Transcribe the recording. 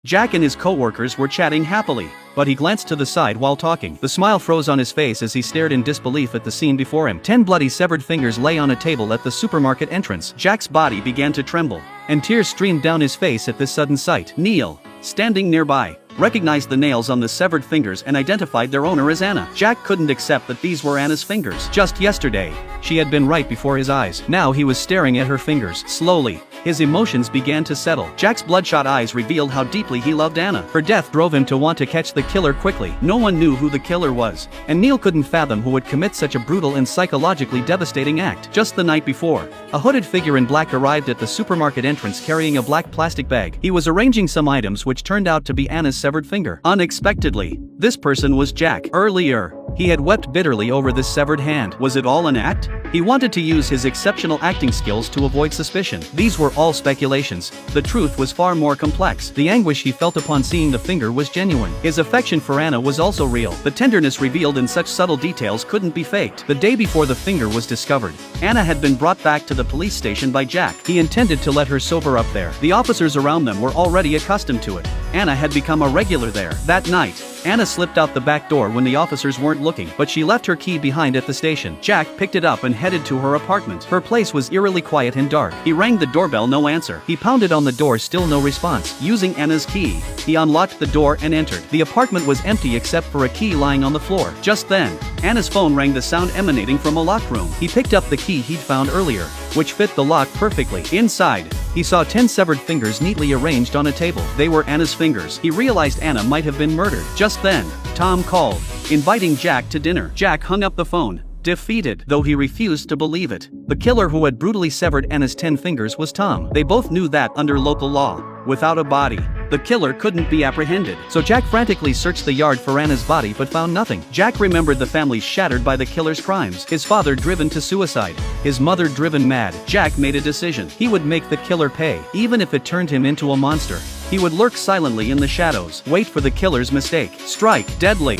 Jack and his co-workers were chatting happily, but he glanced to the side while talking. The smile froze on his face as he stared in disbelief at the scene before him. 10 bloody severed fingers lay on a table at the supermarket entrance. Jack's body began to tremble, and tears streamed down his face at this sudden sight. Neil, standing nearby, recognized the nails on the severed fingers and identified their owner as Anna. Jack couldn't accept that these were Anna's fingers. Just yesterday, she had been right before his eyes. Now he was staring at her fingers. Slowly, his emotions began to settle. Jack's bloodshot eyes revealed how deeply he loved Anna. Her death drove him to want to catch the killer quickly. No one knew who the killer was, and Neil couldn't fathom who would commit such a brutal and psychologically devastating act. Just the night before, a hooded figure in black arrived at the supermarket entrance carrying a black plastic bag. He was arranging some items which turned out to be Anna's severed finger. Unexpectedly, this person was Jack. Earlier, he had wept bitterly over this severed hand. Was it all an act? He wanted to use his exceptional acting skills to avoid suspicion. These were all speculations. The truth was far more complex. The anguish he felt upon seeing the finger was genuine. His affection for Anna was also real. The tenderness revealed in such subtle details couldn't be faked. The day before the finger was discovered, Anna had been brought back to the police station by Jack. He intended to let her sober up there. The officers around them were already accustomed to it. Anna had become a regular there. That night, Anna slipped out the back door when the officers weren't looking, but she left her key behind at the station. Jack picked it up and headed to her apartment. Her place was eerily quiet and dark. He rang the doorbell, no answer. He pounded on the door, still no response. Using Anna's key, he unlocked the door and entered. The apartment was empty except for a key lying on the floor. Just then, Anna's phone rang, the sound emanating from a locked room. He picked up the key he'd found earlier, which fit the lock perfectly. Inside, he saw 10 severed fingers neatly arranged on a table. They were Anna's fingers. He realized Anna might have been murdered. Just then, Tom called, inviting Jack to dinner. Jack hung up the phone, defeated, though he refused to believe it. The killer who had brutally severed Anna's 10 fingers was Tom. They both knew that under local law, without a body, the killer couldn't be apprehended. So Jack frantically searched the yard for Anna's body but found nothing. Jack remembered the family shattered by the killer's crimes. His father driven to suicide, his mother driven mad. Jack made a decision. He would make the killer pay, even if it turned him into a monster. He would lurk silently in the shadows, wait for the killer's mistake, strike deadly.